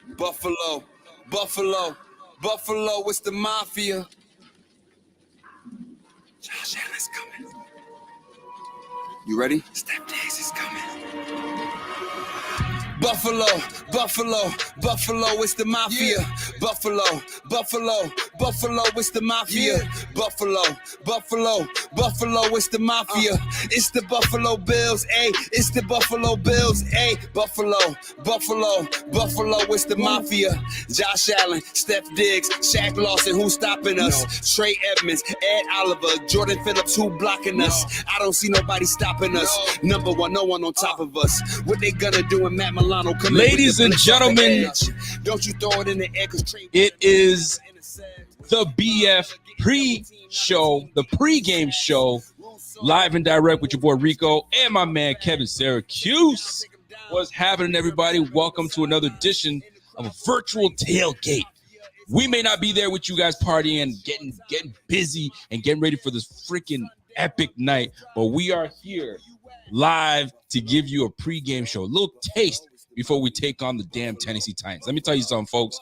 Buffalo, Buffalo, Buffalo, it's the mafia. Josh Allen's coming. You ready? Step Diggs is coming. Buffalo, Buffalo, Buffalo, it's the mafia. Yeah. Buffalo, Buffalo, Buffalo, it's the mafia. Yeah. Buffalo, Buffalo, Buffalo, it's the mafia. It's the Buffalo Bills, ayy. It's the Buffalo Bills, ayy. Buffalo, Buffalo, Buffalo, it's the mafia. Josh Allen, Steph Diggs, Shaq Lawson, who's stopping us? No. Trey Edmonds, Ed Oliver, Jordan Phillips, who blocking us? I don't see nobody stopping us. Number one, no one on top of us. What they gonna do when Matt Milano come Ladies and gentlemen, don't you throw it in the air, it is the BF pre-show, the pregame show, live and direct with your boy Rico and my man Kevin Syracuse. What's happening, everybody? Welcome to another edition of a virtual tailgate. We may not be there with you guys partying and getting busy and getting ready for this freaking epic night, but we are here live to give you a pregame show, a little taste before we take on the damn Tennessee Titans. Let me tell you something, folks.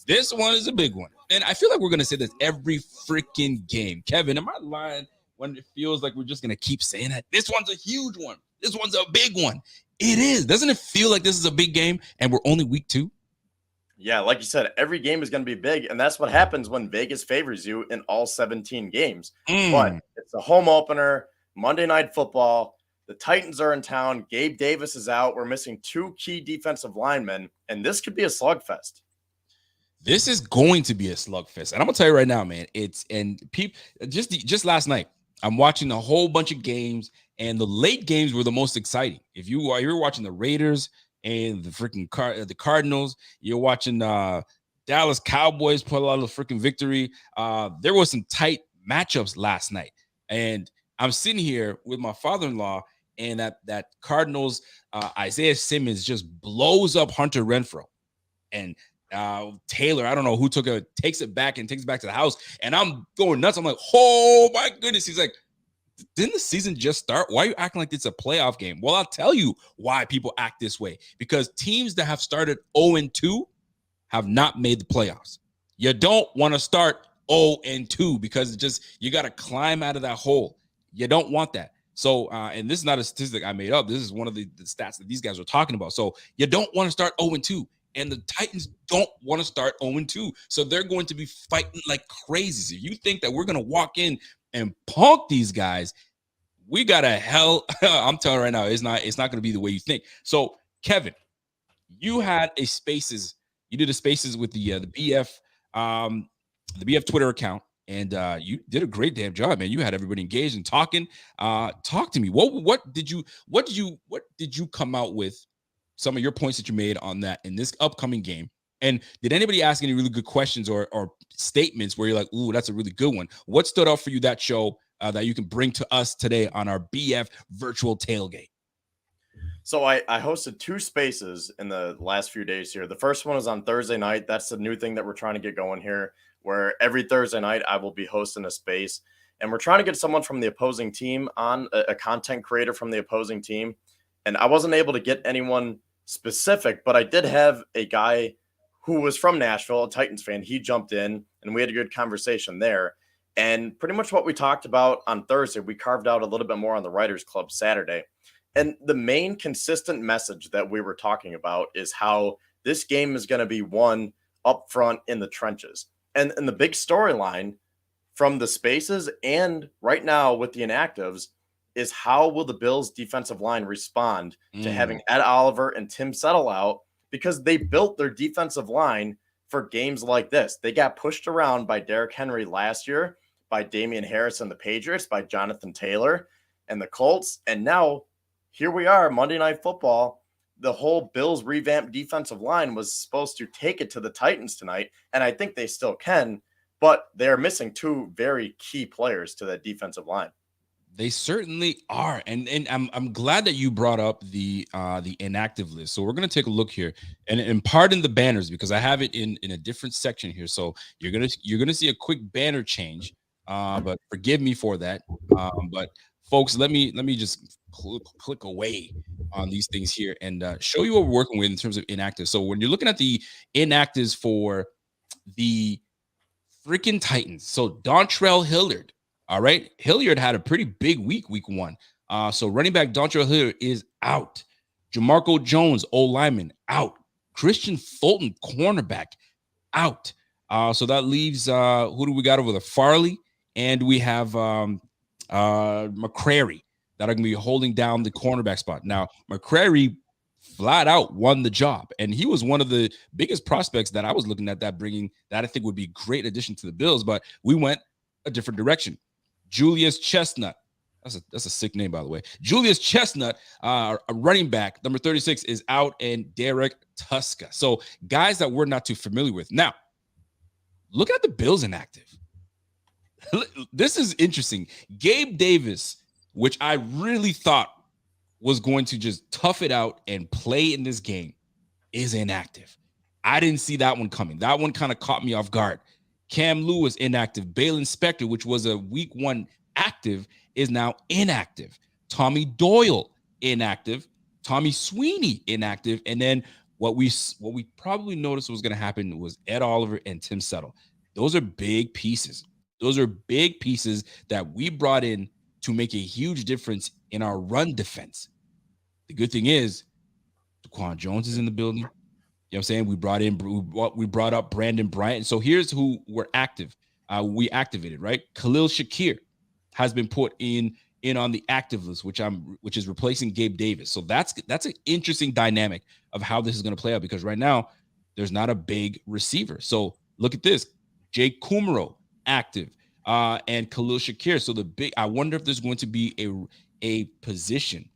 This one is a big one. And I feel like we're going to say this every freaking game. Kevin, am I lying when it feels like we're just going to keep saying that? This one's a huge one. This one's a big one. It is. Doesn't it feel like this is a big game and we're only week 2? Yeah, like you said, every game is going to be big, and that's what happens when Vegas favors you in all 17 games. But it's a home opener, Monday Night Football. The Titans are in town. Gabe Davis is out. We're missing 2 key defensive linemen, and this could be a slugfest. This is going to be a slugfest, and I'm gonna tell you right now, man. Just last night, I'm watching a whole bunch of games, and the late games were the most exciting. If you were watching the Raiders and the freaking the Cardinals, you're watching Dallas Cowboys pull out a freaking victory. There was some tight matchups last night, and I'm sitting here with my father-in-law, and that Cardinals Isaiah Simmons just blows up Hunter Renfrow, and Taylor, I don't know who takes it back to the house, and I'm going nuts. I'm like, oh my goodness. He's like, didn't the season just start? Why are you acting like it's a playoff game? Well, I'll tell you why people act this way. Because teams that have started 0-2 have not made the playoffs. You don't want to start 0-2 because you got to climb out of that hole. You don't want that. So, and this is not a statistic I made up. This is one of the stats that these guys are talking about. So you don't want to start 0-2. And the Titans don't want to start 0-2. So they're going to be fighting like crazy. So you think that we're going to walk in and punk these guys, we got a hell. I'm telling you right now, it's not going to be the way you think. So, Kevin, you had a spaces. You did a spaces with the BF Twitter account, and you did a great damn job, man. You had everybody engaged and talking. Talk to me. What did you come out with? Some of your points that you made on that in this upcoming game. And did anybody ask any really good questions or statements where you're like, ooh, that's a really good one? What stood out for you that show that you can bring to us today on our BF virtual tailgate? So I hosted 2 spaces in the last few days here. The first one was on Thursday night. That's the new thing that we're trying to get going here, where every Thursday night I will be hosting a space. And we're trying to get someone from the opposing team on, a content creator from the opposing team. And I wasn't able to get anyone specific, but I did have a guy who was from Nashville, a Titans fan. He jumped in and we had a good conversation there. And pretty much what we talked about on Thursday, we carved out a little bit more on the Writers Club Saturday. And the main consistent message that we were talking about is how this game is going to be won up front in the trenches. And the big storyline from the spaces and right now with the inactives is how will the Bills defensive line respond to having Ed Oliver and Tim Settle out, because they built their defensive line for games like this. They got pushed around by Derrick Henry last year, by Damian Harris and the Patriots, by Jonathan Taylor and the Colts. And now here we are, Monday Night Football. The whole Bills revamped defensive line was supposed to take it to the Titans tonight. And I think they still can, but they're missing 2 very key players to that defensive line. They certainly are, and I'm glad that you brought up the inactive list. So we're gonna take a look here, and pardon the banners because I have it in a different section here. So you're gonna see a quick banner change, but forgive me for that. But folks, let me just click away on these things here and show you what we're working with in terms of inactive. So when you're looking at the inactives for the freaking Titans, so Dontrell Hilliard, all right, Hilliard had a pretty big week 1. So running back Dontrell Hilliard is out. Jamarco Jones, lineman, out. Christian Fulton, cornerback, out. So that leaves who do we got over the Farley, and we have McCrary that are going to be holding down the cornerback spot. Now, McCrary flat out won the job, and he was one of the biggest prospects that I was looking at that bringing that I think would be a great addition to the Bills, but we went a different direction. Julius Chestnut. That's a sick name, by the way. Julius Chestnut, a running back, number 36, is out, and Derek Tuska. So guys that we're not too familiar with. Now, look at the Bills inactive. This is interesting. Gabe Davis, which I really thought was going to just tough it out and play in this game, is inactive. I didn't see that one coming. That one kind of caught me off guard. Cam Lewis inactive. Balin Spector, which was a week 1 active, is now inactive. Tommy Doyle inactive. Tommy Sweeney inactive. And then what we probably noticed was going to happen was Ed Oliver and Tim Settle. Those are big pieces. Those are big pieces that we brought in to make a huge difference in our run defense. The good thing is Daquan Jones is in the building. You know what I'm saying? We brought up Brandon Bryant. So here's who we're active. We activated, right? Khalil Shakir has been put in on the active list, which is replacing Gabe Davis. So that's an interesting dynamic of how this is going to play out, because right now there's not a big receiver. So look at this. Jake Kumro active, and Khalil Shakir. So I wonder if there's going to be a position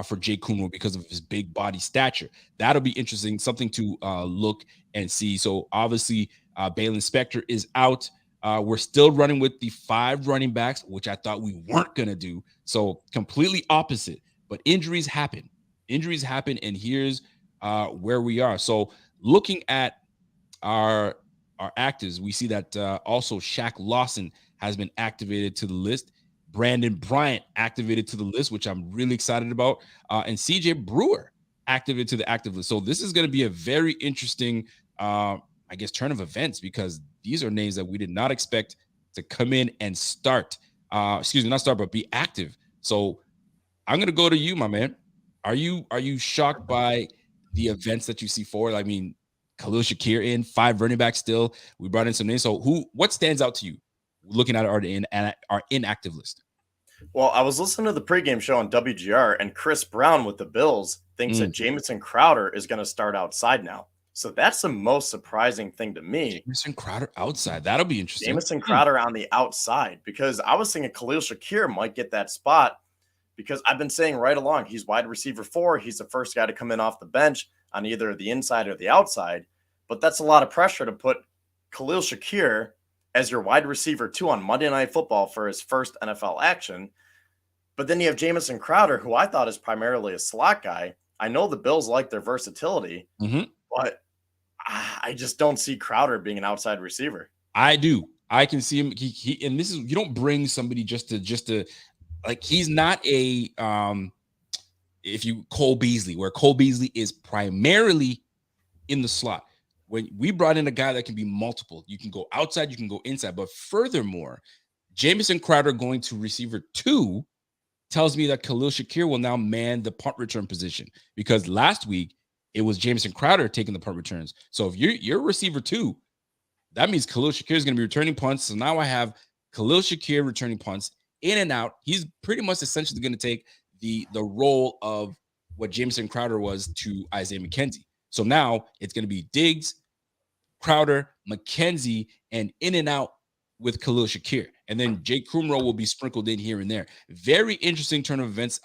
for Jake Kumro because of his big body stature. That'll be interesting, something to look and see. So obviously Balin Spector is out. We're still running with the 5 running backs, which I thought we weren't going to do. So completely opposite. But injuries happen. And here's where we are. So looking at our actives, we see that also Shaq Lawson has been activated to the list. Brandon Bryant activated to the list, which I'm really excited about. And CJ Brewer activated to the active list. So this is going to be a very interesting, turn of events, because these are names that we did not expect to come in and start. Not start, but be active. So I'm going to go to you, my man. Are you shocked by the events that you see forward? I mean, Khalil Shakir in, 5 running backs still. We brought in some names. So what stands out to you looking at our inactive list? Well, I was listening to the pregame show on WGR, and Chris Brown with the Bills thinks that Jamison Crowder is going to start outside now. So that's the most surprising thing to me. Jamison Crowder outside. That'll be interesting. Jamison Crowder on the outside, because I was thinking Khalil Shakir might get that spot, because I've been saying right along, he's wide receiver 4. He's the first guy to come in off the bench on either the inside or the outside. But that's a lot of pressure to put Khalil Shakir as your wide receiver 2 on Monday Night Football for his first NFL action. But then you have Jamison Crowder, who I thought is primarily a slot guy. I know the Bills like their versatility, but I just don't see Crowder being an outside receiver. I do. I can see him. He and this is, you don't bring somebody just to like, he's not a Cole Beasley, where Cole Beasley is primarily in the slot. When we brought in a guy that can be multiple, you can go outside, you can go inside. But furthermore, Jamison Crowder going to receiver 2 tells me that Khalil Shakir will now man the punt return position, because last week it was Jamison Crowder taking the punt returns. So if you're receiver 2, that means Khalil Shakir is going to be returning punts. So now I have Khalil Shakir returning punts in and out. He's pretty much essentially going to take the role of what Jamison Crowder was to Isaiah McKenzie. So now it's going to be Diggs, Crowder, McKenzie, and in and out with Khalil Shakir. And then Jake Kumro will be sprinkled in here and there. Very interesting turn of events.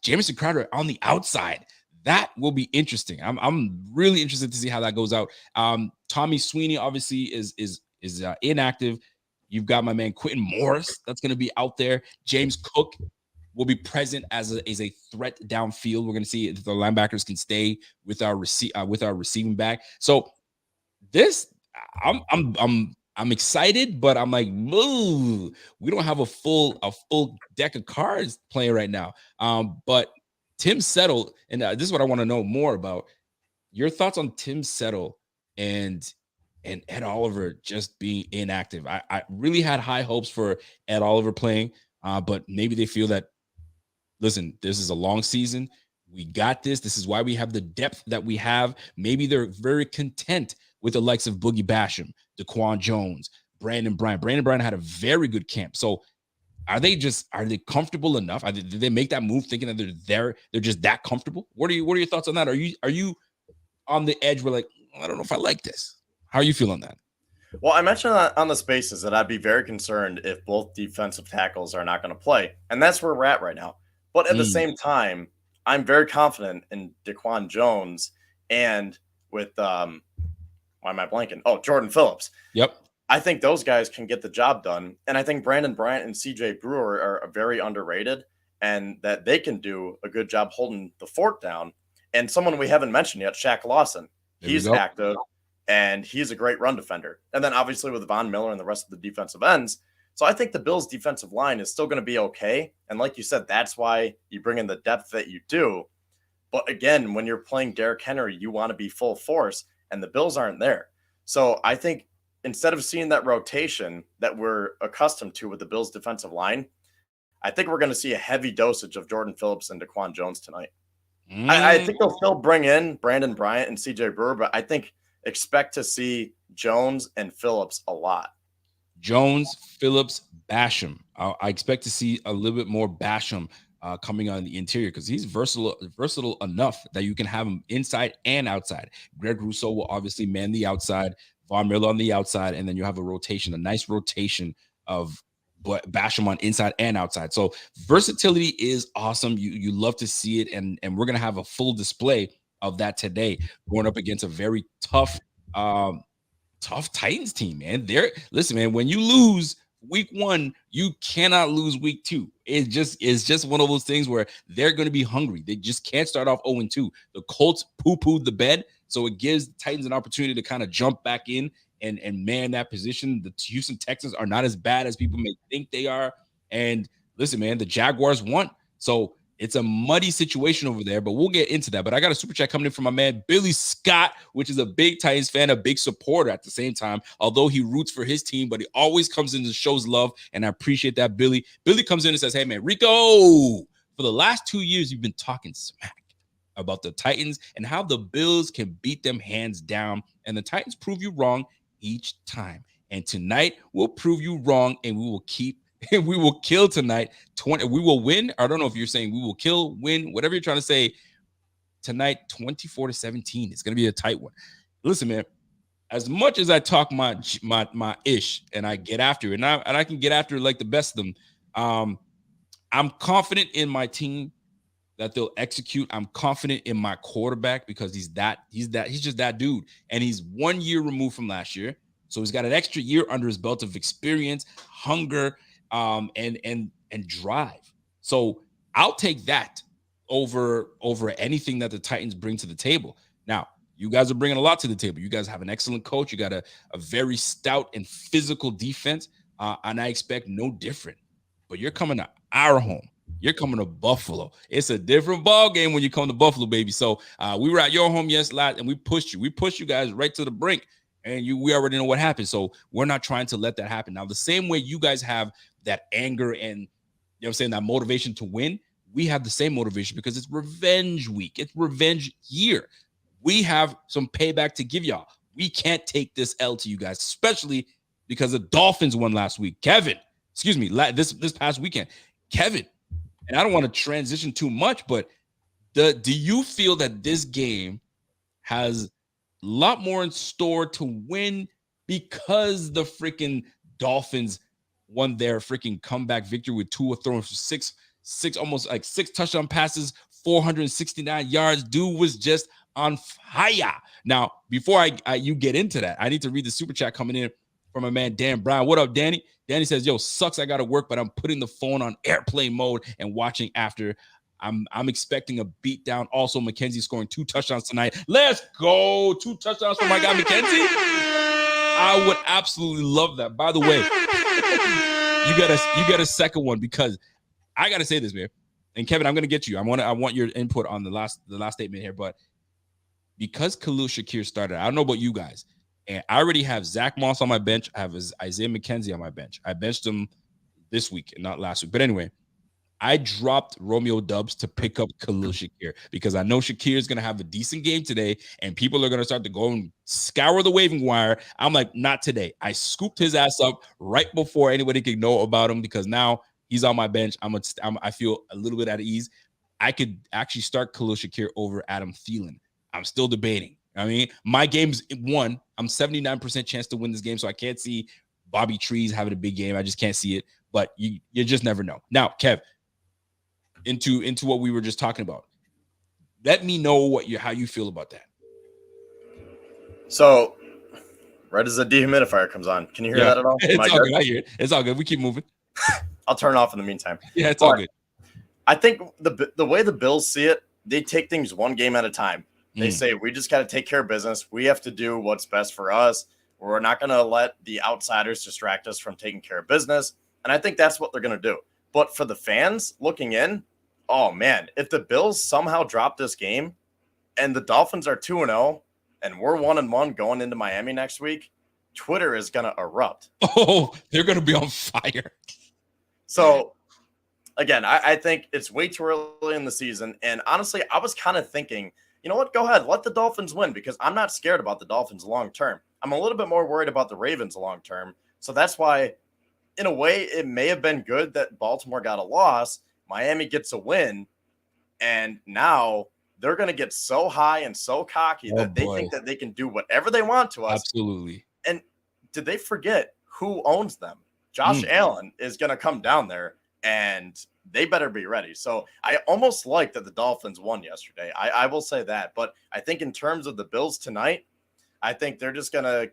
Jamison Crowder on the outside. That will be interesting. I'm really interested to see how that goes out. Tommy Sweeney obviously is inactive. You've got my man Quentin Morris that's going to be out there. James Cook will be present as a threat downfield. We're going to see if the linebackers can stay with our receiving back. So this, I'm I'm excited, but I'm like, ooh, we don't have a full deck of cards playing right now. But Tim Settle, and this is what I want to know more about. Your thoughts on Tim Settle and Ed Oliver just being inactive. I really had high hopes for Ed Oliver playing, but maybe they feel that, listen, this is a long season. We got this. This is why we have the depth that we have. Maybe they're very content with the likes of Boogie Basham, Daquan Jones, Brandon Bryant. Brandon Bryant had a very good camp. So are they comfortable enough? Did they make that move thinking that they're just that comfortable? What are your thoughts on that? Are you on the edge? We're like, I don't know if I like this. How are you feeling that? Well, I mentioned on the spaces that I'd be very concerned if both defensive tackles are not going to play. And that's where we're at right now. But at the same time, I'm very confident in Daquan Jones and with why am I blanking? Oh, Jordan Phillips. Yep. I think those guys can get the job done. And I think Brandon Bryant and CJ Brewer are very underrated and that they can do a good job holding the fort down. And someone we haven't mentioned yet, Shaq Lawson. He's active and he's a great run defender. And then obviously with Von Miller and the rest of the defensive ends. So I think the Bills' defensive line is still going to be okay. And like you said, that's why you bring in the depth that you do. But again, when you're playing Derrick Henry, you want to be full force, and the Bills aren't there. So I think instead of seeing that rotation that we're accustomed to with the Bills' defensive line, I think we're going to see a heavy dosage of Jordan Phillips and Daquan Jones tonight. I think they'll still bring in Brandon Bryant and CJ Brewer, but I think expect to see Jones and Phillips a lot. Jones, Phillips, Basham. I expect to see a little bit more Basham coming on the interior because he's versatile enough that you can have him inside and outside. Greg Rousseau will obviously man the outside, Von Miller on the outside, and then you have a nice rotation of Basham on inside and outside. So versatility is awesome. You love to see it, and we're gonna have a full display of that today, going up against a very tough Titans team, man. Listen, man, when you lose week 1, you cannot lose week 2. It's just one of those things where they're going to be hungry. They just can't start off 0-2. The Colts poo-pooed the bed, so it gives the Titans an opportunity to kind of jump back in and man that position. The Houston Texans are not as bad as people may think they are. And listen, man, the Jaguars won. So it's a muddy situation over there, but we'll get into that. But I got a super chat coming in from my man, Billy Scott, which is a big Titans fan, a big supporter at the same time, although he roots for his team, but he always comes in and shows love, and I appreciate that, Billy. Billy comes in and says, hey, man, Rico, for the last 2 years, you've been talking smack about the Titans and how the Bills can beat them hands down, and the Titans prove you wrong each time. And tonight, we'll prove you wrong, and we will kill tonight. We will win. I don't know if you're saying we will kill, win, whatever you're trying to say. Tonight, 24-17. It's going to be a tight one. Listen, man, as much as I talk my ish and I get after it, and I can get after it like the best of them, I'm confident in my team that they'll execute. I'm confident in my quarterback because he's just that dude. And he's 1 year removed from last year. So he's got an extra year under his belt of experience, hunger, and drive. So I'll take that over anything that the Titans bring to the table. Now, you guys are bringing a lot to the table. You guys have an excellent coach. You got a very stout and physical defense, and I expect no different. But you're coming to our home. You're coming to Buffalo. It's a different ball game when you come to Buffalo, baby. So we were at your home last, and we pushed you. We pushed you guys right to the brink. And we already know what happened. So we're not trying to let that happen. Now, the same way you guys have that anger and, you know what I'm saying, that motivation to win, we have the same motivation because it's revenge week. It's revenge year. We have some payback to give y'all. We can't take this L to you guys, especially because the Dolphins won last week. This past weekend. Kevin, and I don't want to transition too much, but do you feel that this game has a lot more in store to win because the freaking Dolphins won their freaking comeback victory with Tua throwing for six touchdown passes, 469 yards. Dude was just on fire. Now, before you get into that, I need to read the super chat coming in from my man Dan Brown. What up, Danny? Danny says, yo, sucks I got to work, but I'm putting the phone on airplane mode and watching after. I'm expecting a beatdown. Also, McKenzie scoring 2 touchdowns tonight. Let's go. 2 touchdowns for my guy McKenzie. I would absolutely love that. By the way, you got a second one because I got to say this, man. And Kevin, I'm going to get you. I want your input on the last statement here, but because Khalil Shakir started, I don't know about you guys, and I already have Zach Moss on my bench. I have Isaiah McKenzie on my bench. I benched him this week and not last week. But anyway, I dropped Romeo Dubs to pick up Khalil Shakir because I know Shakir is going to have a decent game today and people are going to start to go and scour the waiving wire. I'm like, not today. I scooped his ass up right before anybody could know about him because now he's on my bench. I feel a little bit at ease. I could actually start Khalil Shakir over Adam Thielen. I'm still debating. I mean, my game's won. I'm 79% chance to win this game, so I can't see Bobby Trees having a big game. I just can't see it, but you just never know. Now, Kev, into what we were just talking about. Let me know how you feel about that. So, right as the dehumidifier comes on, can you hear that at all? It's all good. I hear it. It's all good. We keep moving. I'll turn it off in the meantime. Yeah, it's all good. I think the way the Bills see it, they take things one game at a time. They say, we just got to take care of business. We have to do what's best for us. We're not going to let the outsiders distract us from taking care of business. And I think that's what they're going to do. But for the fans looking in, oh, man, if the Bills somehow drop this game and the Dolphins are 2-0 and we're 1-1 going into Miami next week, Twitter is going to erupt. Oh, they're going to be on fire. So, again, I think it's way too early in the season. And honestly, I was kind of thinking, you know what? Go ahead. Let the Dolphins win because I'm not scared about the Dolphins long term. I'm a little bit more worried about the Ravens long term. So that's why, in a way, it may have been good that Baltimore got a loss. Miami gets a win. And now they're going to get so high and so cocky that they think that they can do whatever they want to us. Absolutely. And did they forget who owns them? Josh Allen is going to come down there and they better be ready. So I almost like that the Dolphins won yesterday. I will say that. But I think in terms of the Bills tonight, I think they're just going to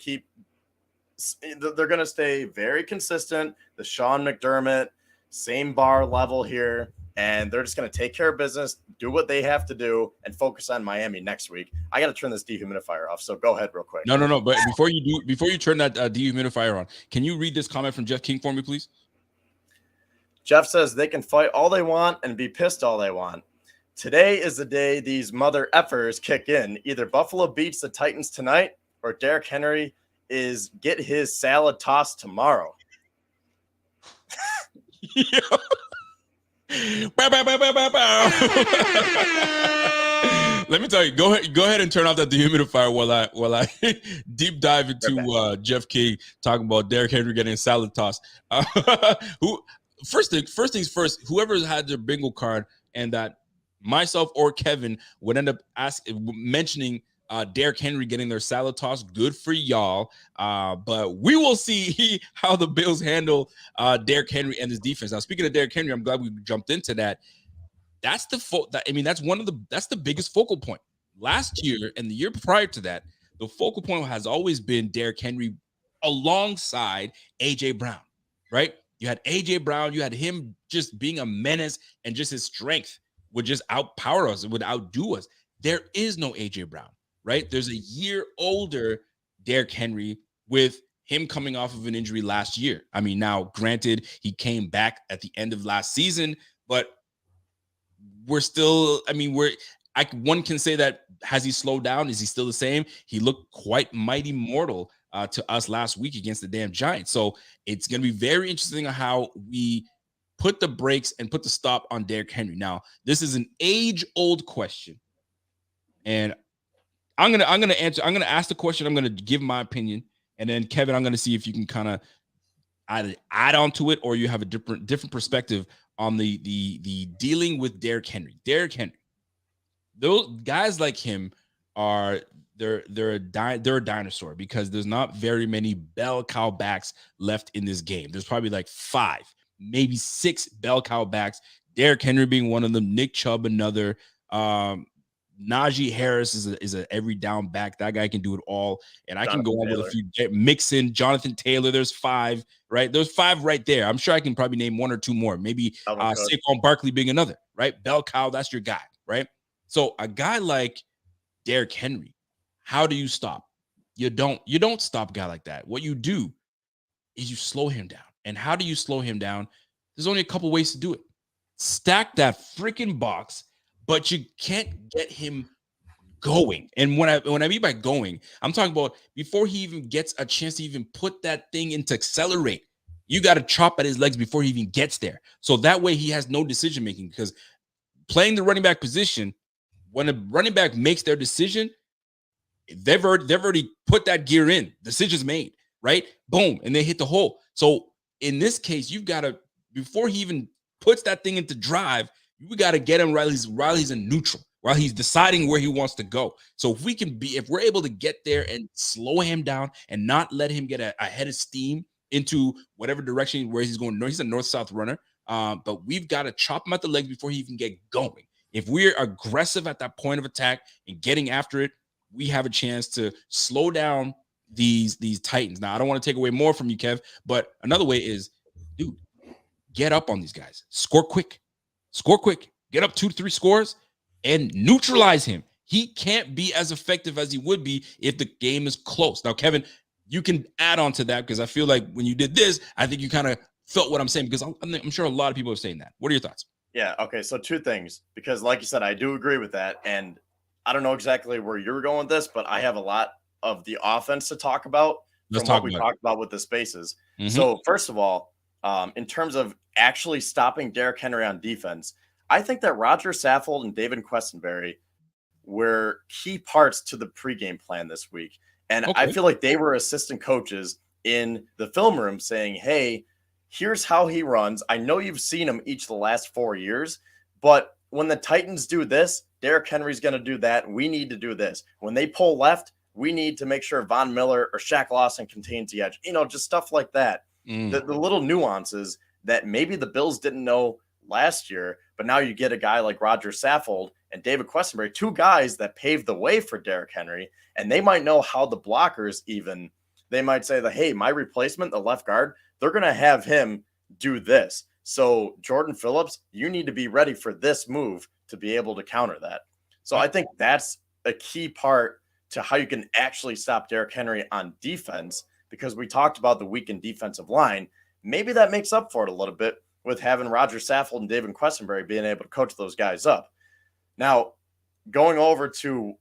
they're going to stay very consistent. The Sean McDermott, same bar level here. And they're just going to take care of business, do what they have to do, and focus on Miami next week. I got to turn this dehumidifier off, so go ahead real quick. No. But before you turn that dehumidifier on, can you read this comment from Jeff King for me, please? Jeff says they can fight all they want and be pissed all they want. Today is the day these mother effers kick in. Either Buffalo beats the Titans tonight or Derrick Henry get his salad tossed tomorrow. Let me tell you, go ahead and turn off that dehumidifier while I deep dive into Jeff King talking about Derrick Henry getting a salad toss. First things first, whoever had their bingo card and that myself or Kevin would end up mentioning Derrick Henry getting their salad toss. Good for y'all. But we will see how the Bills handle Derrick Henry and his defense. Now, speaking of Derrick Henry, I'm glad we jumped into that. That's that's the biggest focal point. Last year and the year prior to that, the focal point has always been Derrick Henry alongside AJ Brown, right? You had AJ Brown, you had him just being a menace, and just his strength would just outpower us, it would outdo us. There is no AJ Brown, right? There's a year older Derrick Henry with him coming off of an injury last year. I mean, now granted, he came back at the end of last season, but we're still, one can say that, has he slowed down? Is he still the same? He looked quite mighty mortal to us last week against the damn Giants. So it's going to be very interesting on how we put the brakes and put the stop on Derrick Henry. Now, this is an age-old question. And I'm gonna answer. I'm gonna ask the question. I'm gonna give my opinion, and then Kevin, I'm gonna see if you can kind of either add on to it or you have a different perspective on the dealing with Derrick Henry. Derrick Henry, those guys like him are they're a dinosaur because there's not very many bell cow backs left in this game. There's probably like 5, maybe 6 bell cow backs. Derrick Henry being one of them. Nick Chubb another. Najee Harris is a every down back. That guy can do it all. And I can go on with a few. Mixon, Jonathan Taylor. There's 5, right? There's 5 right there. I'm sure I can probably name 1 or 2 more. Maybe Saquon Barkley being another, right? Bell cow, that's your guy, right? So a guy like Derrick Henry, how do you stop? You don't stop a guy like that. What you do is you slow him down. And how do you slow him down? There's only a couple ways to do it. Stack that freaking box, but you can't get him going. And when I mean by going, I'm talking about before he even gets a chance to even put that thing into accelerate. You got to chop at his legs before he even gets there. So that way he has no decision making, because playing the running back position, when a running back makes their decision, they've already put that gear in. Decision's made, right? Boom, and they hit the hole. So in this case, you've got to, before he even puts that thing into drive, we got to get him while he's in neutral, while he's deciding where he wants to go. So if we're able to get there and slow him down and not let him get a head of steam into whatever direction where he's going. He's a north-south runner, but we've got to chop him at the legs before he even get going. If we're aggressive at that point of attack and getting after it, we have a chance to slow down these Titans. Now, I don't want to take away more from you, Kev, but another way is, dude, get up on these guys. Score quick. Get up 2-3 scores and neutralize him. He can't be as effective as he would be if the game is close. Now, Kevin, you can add on to that, because I feel like when you did this, I think you kind of felt what I'm saying, because I'm sure a lot of people are saying that. What are your thoughts? Yeah. Okay. So two things, because like you said, I do agree with that. And I don't know exactly where you're going with this, but I have a lot of the offense to talk about from what we talked about with the spaces. Mm-hmm. So first of all, in terms of actually stopping Derrick Henry on defense, I think that Roger Saffold and David Questenberry were key parts to the pregame plan this week. And I feel like they were assistant coaches in the film room saying, hey, here's how he runs. I know you've seen him each of the last 4 years, but when the Titans do this, Derrick Henry's going to do that. We need to do this. When they pull left, we need to make sure Von Miller or Shaq Lawson contains the edge. Just stuff like that. The little nuances that maybe the Bills didn't know last year, but now you get a guy like Roger Saffold and David Questenberry, two guys that paved the way for Derrick Henry, and they might know how the blockers even, they might say that, hey, my replacement, the left guard, they're going to have him do this. So Jordan Phillips, you need to be ready for this move to be able to counter that. So I think that's a key part to how you can actually stop Derrick Henry on defense, because we talked about the weakened defensive line. Maybe that makes up for it a little bit with having Roger Saffold and David Questenberry being able to coach those guys up. Now, going over to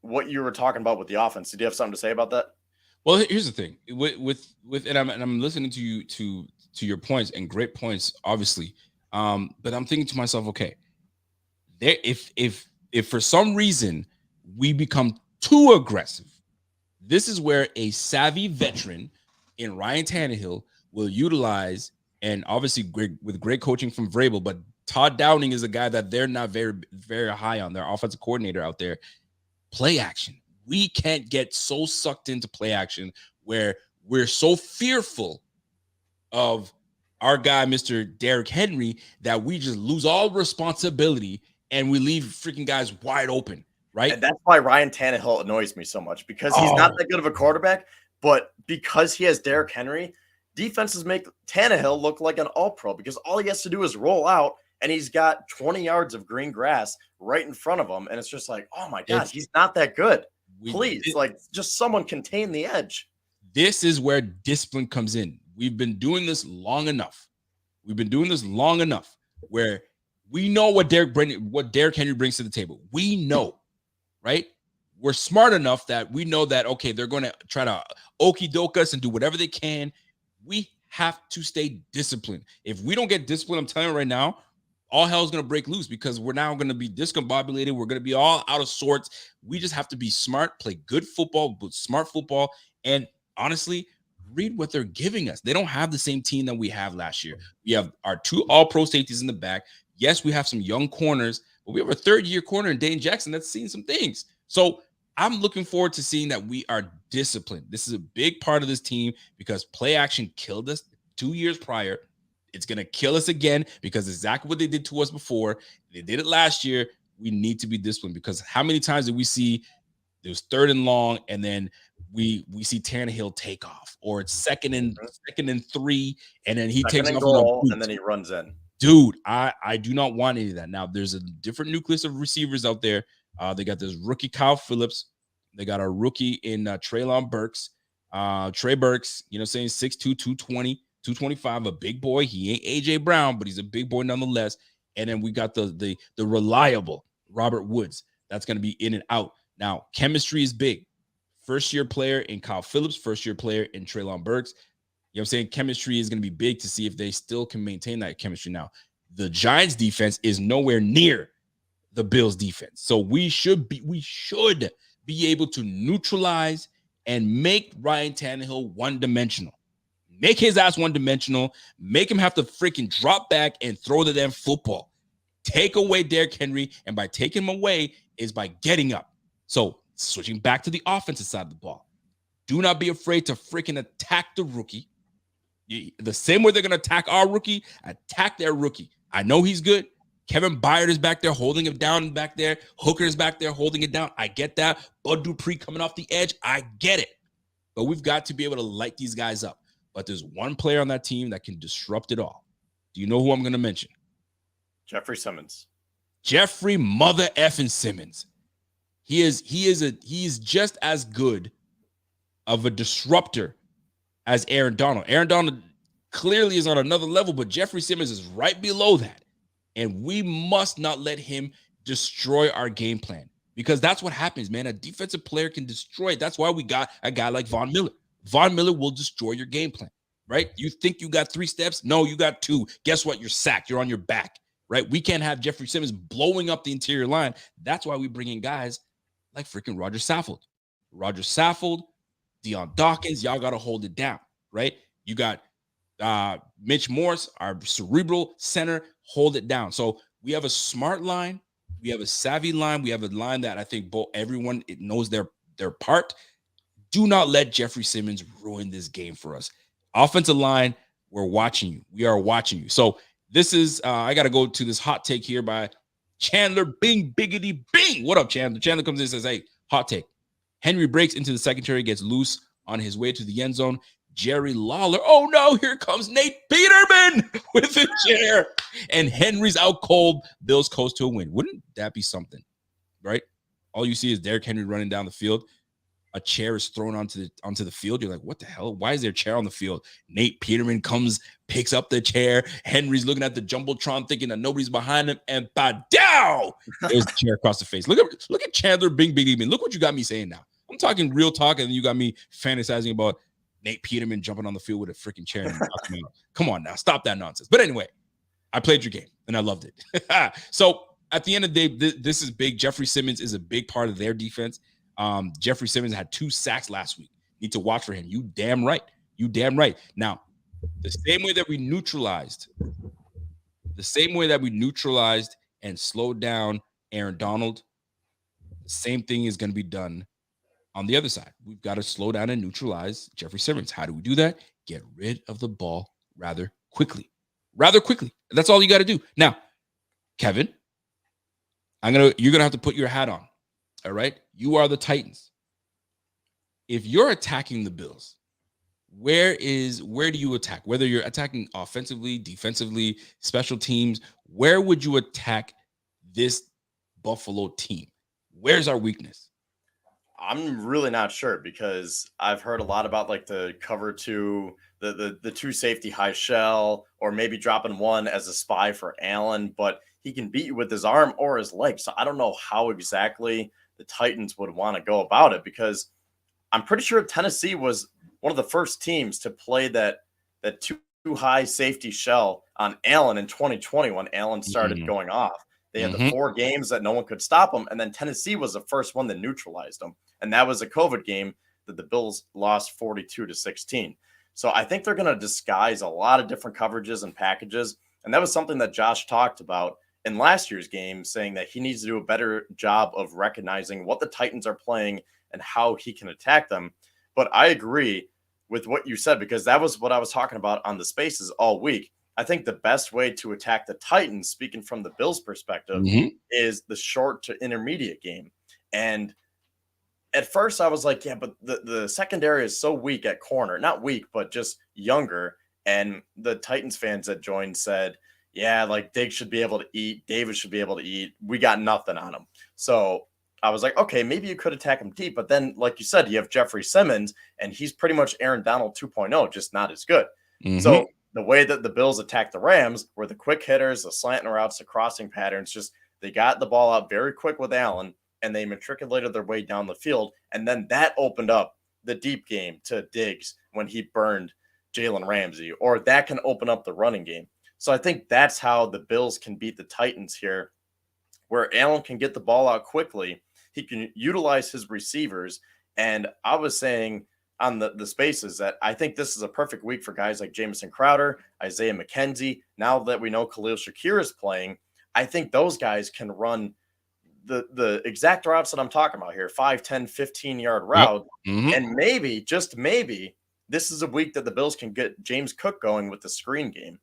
what you were talking about with the offense, did you have something to say about that? Well, here's the thing with and I'm listening to you to your points, and great points, obviously. But I'm thinking to myself, okay, if for some reason we become too aggressive, this is where a savvy veteran in Ryan Tannehill will utilize, and obviously with great coaching from Vrabel, but Todd Downing is a guy that they're not very, very high on, their offensive coordinator out there. Play action. We can't get so sucked into play action where we're so fearful of our guy, Mr. Derrick Henry, that we just lose all responsibility and we leave freaking guys wide open, right? And that's why Ryan Tannehill annoys me so much, because he's not that good of a quarterback, but because he has Derrick Henry, defenses make Tannehill look like an all-pro, because all he has to do is roll out and he's got 20 yards of green grass right in front of him. And it's just like, oh my God, he's not that good. Please, just someone contain the edge. This is where discipline comes in. We've been doing this long enough. Where we know what Derrick Henry brings to the table. We know, right? We're smart enough that we know that, okay, they're going to try to okie doke us and do whatever they can. We have to stay disciplined. If we don't get disciplined, I'm telling you right now, all hell is going to break loose, because we're now going to be discombobulated. We're going to be all out of sorts. We just have to be smart, play good football, but smart football, and honestly, read what they're giving us. They don't have the same team that we have last year. We have our two all-pro safeties in the back. Yes, we have some young corners, but we have a third-year corner in Dane Jackson that's seen some things. So I'm looking forward to seeing that we are disciplined. This is a big part of this team, because play action killed us 2 years prior. It's going to kill us again, because exactly what they did to us before. They did it last year. We need to be disciplined, because how many times did we see it was 3rd and long, and then we see Tannehill take off, or it's second and 3, and then he takes off goal, and then he runs in. Dude, I do not want any of that. Now, there's a different nucleus of receivers out there. They got this rookie Kyle Phillips. They got a rookie in Treylon Burks. Trey Burks, you know, saying 6'2", 220, 225, a big boy. He ain't AJ Brown, but he's a big boy nonetheless. And then we got the reliable Robert Woods. That's going to be in and out. Now, chemistry is big. First-year player in Kyle Phillips, first-year player in Treylon Burks. You know what I'm saying? Chemistry is going to be big to see if they still can maintain that chemistry. Now, the Giants defense is nowhere near the Bills defense. So we should be able to neutralize and make Ryan Tannehill one-dimensional. Make his ass one-dimensional. Make him have to freaking drop back and throw the damn football. Take away Derrick Henry, and by taking him away is by getting up. So switching back to the offensive side of the ball. Do not be afraid to freaking attack the rookie. The same way they're going to attack our rookie, attack their rookie. I know he's good. Kevin Byard is back there holding him down back there. Hooker is back there holding it down. I get that. Bud Dupree coming off the edge. I get it. But we've got to be able to light these guys up. But there's one player on that team that can disrupt it all. Do you know who I'm going to mention? Jeffrey Simmons. Jeffrey mother effing Simmons. He is just as good of a disruptor as Aaron Donald. Aaron Donald clearly is on another level, but Jeffrey Simmons is right below that. And we must not let him destroy our game plan, because that's what happens, man. A defensive player can destroy it. That's why we got a guy like Von Miller. Von Miller will destroy your game plan, right? You think you got 3 steps? No, you got 2. Guess what? You're sacked. You're on your back, right? We can't have Jeffrey Simmons blowing up the interior line. That's why we bring in guys like freaking Roger Saffold. Roger Saffold, Deion Dawkins, y'all got to hold it down, right? You got Mitch Morse, our cerebral center, hold it down. So we have a smart line. We have a savvy line. We have a line that I think everyone knows their part. Do not let Jeffrey Simmons ruin this game for us. Offensive line, we're watching you. We are watching you. So this is, I got to go to this hot take here by Chandler Bing Biggity Bing. What up, Chandler? Chandler comes in and says, hey, hot take. Henry breaks into the secondary, gets loose on his way to the end zone. Jerry Lawler. Oh, no, here comes Nate Peterman with a chair. And Henry's out cold. Bills coast to a win. Wouldn't that be something, right? All you see is Derrick Henry running down the field. A chair is thrown onto the field. You're like, what the hell? Why is there a chair on the field? Nate Peterman comes, picks up the chair. Henry's looking at the Jumbotron thinking that nobody's behind him. And ba-dow! There's a chair across the face. Look at Chandler Bing Bing Bing. Look what you got me saying now. I'm talking real talk, and then you got me fantasizing about Nate Peterman jumping on the field with a freaking chair. And come on now. Stop that nonsense. But anyway, I played your game, and I loved it. So at the end of the day, this is big. Jeffrey Simmons is a big part of their defense. Jeffrey Simmons had 2 sacks last week. Need to watch for him. You damn right. You damn right. Now, the same way that we neutralized and slowed down Aaron Donald, the same thing is going to be done on the other side. We've got to slow down and neutralize Jeffrey Simmons. How do we do that? Get rid of the ball rather quickly. That's all you got to do. Now, Kevin, you're going to have to put your hat on. All right. You are the Titans. If you're attacking the Bills, where do you attack? Whether you're attacking offensively, defensively, special teams, where would you attack this Buffalo team? Where's our weakness? I'm really not sure, because I've heard a lot about like the cover 2, the 2 safety high shell, or maybe dropping 1 as a spy for Allen, but he can beat you with his arm or his leg. So I don't know how exactly the Titans would want to go about it, because I'm pretty sure Tennessee was one of the first teams to play that 2 high safety shell on Allen in 2020 when Allen started going off. They had the 4 games that no one could stop him, and then Tennessee was the first one that neutralized him, and that was a COVID game that the Bills lost 42-16. So I think they're going to disguise a lot of different coverages and packages, and that was something that Josh talked about in last year's game, saying that he needs to do a better job of recognizing what the Titans are playing and how he can attack them. But I agree with what you said, because that was what I was talking about on the spaces all week. I think the best way to attack the Titans, speaking from the Bills' perspective, is the short to intermediate game. And at first I was like, yeah, but the secondary is so weak at corner. Not weak, but just younger. And the Titans fans that joined said, yeah, like Diggs should be able to eat. Davis should be able to eat. We got nothing on him. So I was like, okay, maybe you could attack him deep. But then, like you said, you have Jeffrey Simmons, and he's pretty much Aaron Donald 2.0, just not as good. So the way that the Bills attacked the Rams were the quick hitters, the slanting routes, the crossing patterns. Just they got the ball out very quick with Allen, and they matriculated their way down the field. And then that opened up the deep game to Diggs when he burned Jalen Ramsey, or that can open up the running game. So I think that's how the Bills can beat the Titans here, where Allen can get the ball out quickly. He can utilize his receivers. And I was saying on the spaces that I think this is a perfect week for guys like Jamison Crowder, Isaiah McKenzie. Now that we know Khalil Shakir is playing, I think those guys can run the exact routes that I'm talking about here, 5, 10, 15-yard route. And maybe, just maybe, this is a week that the Bills can get James Cook going with the screen game.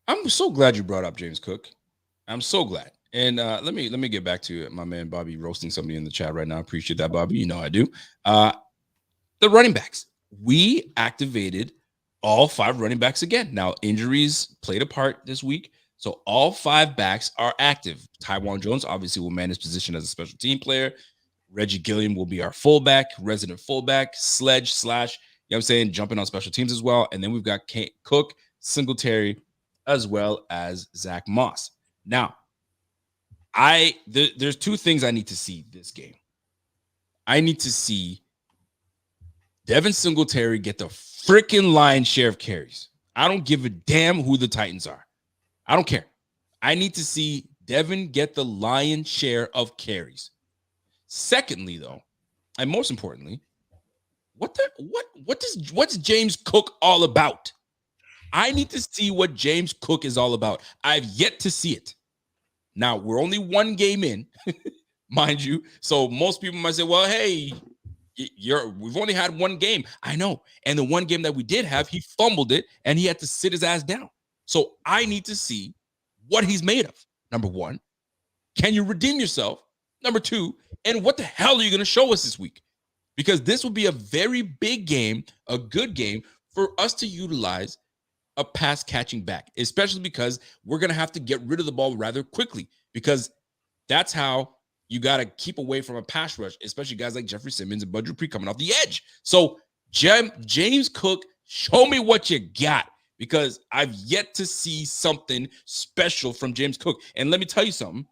I'm so glad you brought up James Cook. I'm so glad. And let me get back to my man Bobby roasting somebody in the chat right now. Appreciate that, Bobby. You know I do. The running backs. We activated all 5 running backs again. Now, injuries played a part this week, so all 5 backs are active. Tywan Jones obviously will man his position as a special team player. Reggie Gilliam will be our fullback, resident fullback, sledge / you know what I'm saying, jumping on special teams as well. And then we've got Cook, Singletary, as well as Zach Moss. Now, there's 2 things I need to see this game. I need to see Devin Singletary get the freaking lion's share of carries. I don't give a damn who the Titans are. I don't care. I need to see Devin get the lion's share of carries. Secondly, though, and most importantly, what's James Cook all about? I need to see what James Cook is all about. I've yet to see it. Now, we're only 1 game in, mind you. So most people might say, well, hey, we've only had 1 game. I know. And the 1 game that we did have, he fumbled it and he had to sit his ass down. So I need to see what he's made of. Number 1, can you redeem yourself? Number 2, and what the hell are you going to show us this week? Because this will be a very big game, a good game for us to utilize a pass catching back, especially because we're going to have to get rid of the ball rather quickly, because that's how you got to keep away from a pass rush, especially guys like Jeffrey Simmons and Bud Dupree coming off the edge. So James Cook, show me what you got, because I've yet to see something special from James Cook. And let me tell you something.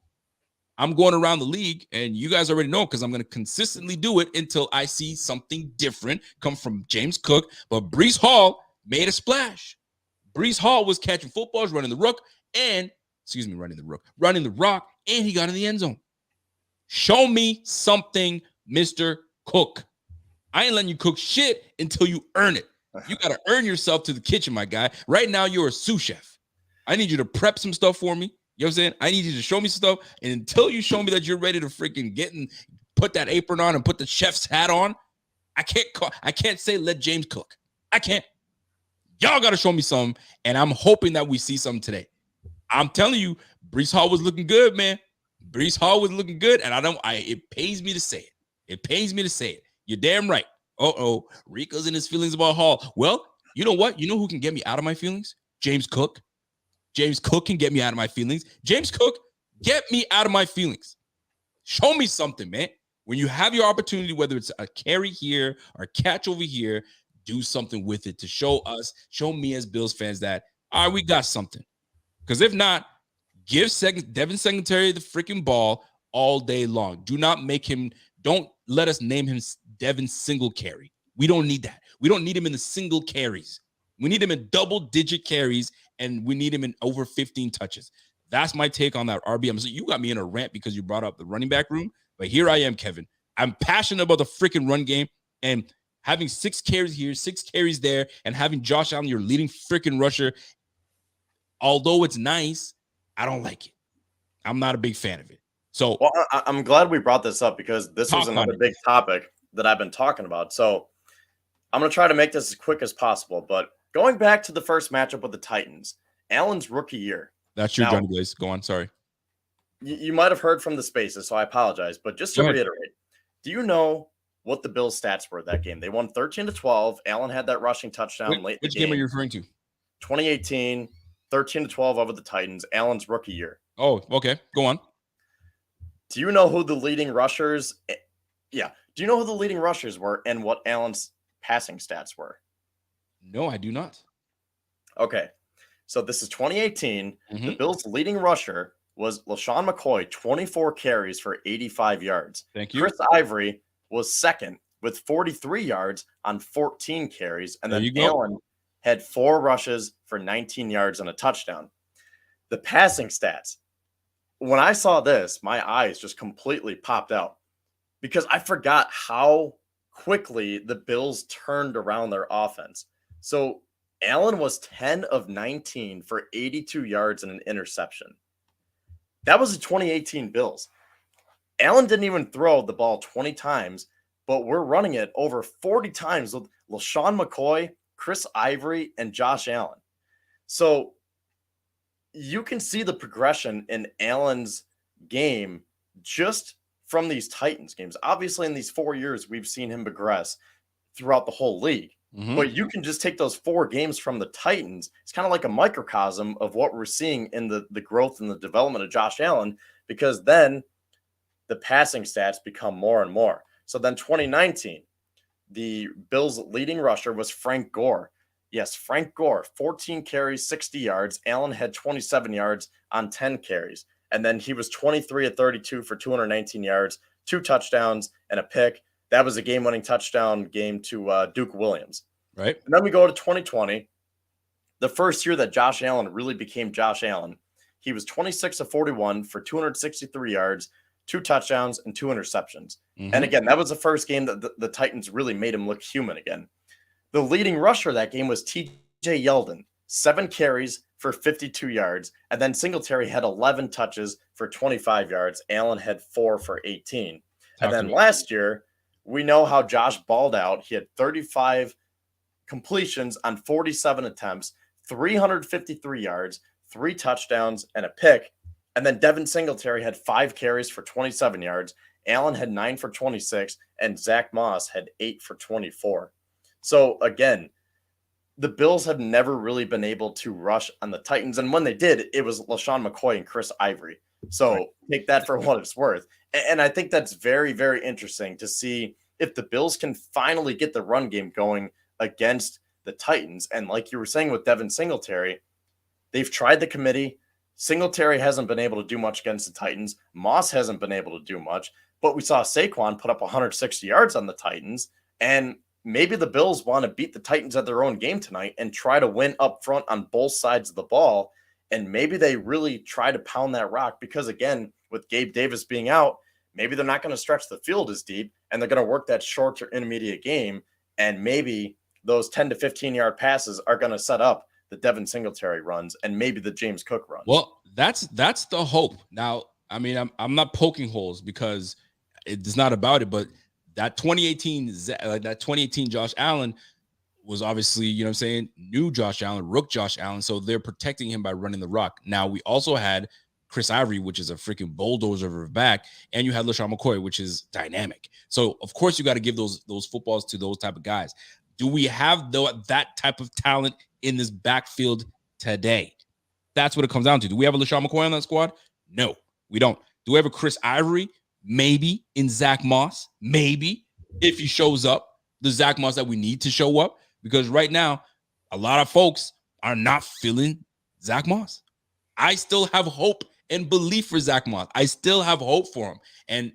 I'm going around the league, and you guys already know, because I'm going to consistently do it until I see something different come from James Cook. But Breece Hall made a splash. Breece Hall was catching footballs, running the rock, and he got in the end zone. Show me something, Mr. Cook. I ain't letting you cook shit until you earn it. You got to earn yourself to the kitchen, my guy. Right now, you're a sous chef. I need you to prep some stuff for me. You know what I'm saying? I need you to show me some stuff. And until you show me that you're ready to freaking put that apron on and put the chef's hat on, I can't say let James cook. I can't. Y'all got to show me something. And I'm hoping that we see something today. I'm telling you, Breece Hall was looking good, man. Breece Hall was looking good. And it pains me to say it. It pains me to say it. You're damn right. Rico's in his feelings about Hall. Well, you know what? You know who can get me out of my feelings? James Cook. James Cook can get me out of my feelings. James Cook, get me out of my feelings. Show me something, man. When you have your opportunity, whether it's a carry here or a catch over here, do something with it to show me as Bills fans that, all right, we got something. Because if not, give Devin Singletary the freaking ball all day long. Don't let us name him Devin Single Carry. We don't need that. We don't need him in the single carries. We need him in double-digit carries, and we need him in over 15 touches. That's my take on that RBM. So you got me in a rant because you brought up the running back room, but here I am, Kevin. I'm passionate about the freaking run game, and having 6 carries here, 6 carries there, and having Josh Allen, your leading freaking rusher, although it's nice, I don't like it. I'm not a big fan of it. So, well, I'm glad we brought this up because this was another big topic that I've been talking about. So I'm going to try to make this as quick as possible, but going back to the first matchup with the Titans, Allen's rookie year. That's your Johnny Blaze. Go on. Sorry. You might have heard from the spaces, so I apologize. But just to reiterate, do you know what the Bills' stats were that game? They won 13-12. Allen had that rushing touchdown late in the game. Which game are you referring to? 2018, 13-12 over the Titans, Allen's rookie year. Oh, okay. Go on. Do you know who the leading rushers? Yeah. Do you know who the leading rushers were and what Allen's passing stats were? No, I do not. Okay. So this is 2018. The Mhm. Bills' leading rusher was LaShawn McCoy, 24 carries for 85 yards. Thank you. Chris Ivory was second with 43 yards on 14 carries. And There then you go. Allen had 4 rushes for 19 yards and a touchdown. The passing stats. When I saw this, my eyes just completely popped out because I forgot how quickly the Bills turned around their offense. So Allen was 10 of 19 for 82 yards and an interception. That was the 2018 Bills. Allen didn't even throw the ball 20 times, but we're running it over 40 times with LaShawn McCoy, Chris Ivory, and Josh Allen. So you can see the progression in Allen's game just from these Titans games. Obviously, in these 4 years, we've seen him progress throughout the whole league. Mhm. But you can just take those 4 games from the Titans. It's kind of like a microcosm of what we're seeing in the growth and the development of Josh Allen, because then the passing stats become more and more. So then 2019, the Bills' leading rusher was Frank Gore. Yes, Frank Gore, 14 carries, 60 yards. Allen had 27 yards on 10 carries. And then he was 23 of 32 for 219 yards, 2 touchdowns, and a pick. That was a game-winning touchdown game to Duke Williams. Right. And then we go to 2020, the first year that Josh Allen really became Josh Allen. He was 26 of 41 for 263 yards, 2 touchdowns, and 2 interceptions. Mhm. And again, that was the first game that the Titans really made him look human again. The leading rusher that game was TJ Yeldon, 7 carries for 52 yards. And then Singletary had 11 touches for 25 yards. Allen had 4 for 18. And then last year, we know how Josh balled out. He had 35 completions on 47 attempts, 353 yards, 3 touchdowns, and a pick. And then Devin Singletary had 5 carries for 27 yards. Allen had 9 for 26, and Zach Moss had 8 for 24. So again, the Bills have never really been able to rush on the Titans. And when they did, it was LaShawn McCoy and Chris Ivory. So take that for what it's worth. And I think that's very, very interesting to see if the Bills can finally get the run game going against the Titans. And like you were saying with Devin Singletary, they've tried the committee. Singletary hasn't been able to do much against the Titans. Moss hasn't been able to do much. But we saw Saquon put up 160 yards on the Titans. And maybe the Bills want to beat the Titans at their own game tonight and try to win up front on both sides of the ball. And maybe they really try to pound that rock because, again, with Gabe Davis being out, maybe they're not going to stretch the field as deep and they're going to work that short or intermediate game. And maybe those 10 to 15-yard passes are going to set up the Devin Singletary runs and maybe the James Cook runs. Well, that's the hope. Now, I mean, I'm not poking holes because it's not about it, but that 2018 Josh Allen was obviously, you know what I'm saying, new Josh Allen, rook Josh Allen. So they're protecting him by running the rock. Now, we also had Chris Ivory, which is a freaking bulldozer over back, and you had LaShawn McCoy, which is dynamic. So, of course, you got to give those footballs to those type of guys. Do we have that type of talent in this backfield today? That's what it comes down to. Do we have a LaShawn McCoy on that squad? No, we don't. Do we have a Chris Ivory? Maybe. In Zach Moss? Maybe. If he shows up, the Zach Moss that we need to show up. Because right now, a lot of folks are not feeling Zach Moss. I still have hope and belief for Zach Moss. I still have hope for him.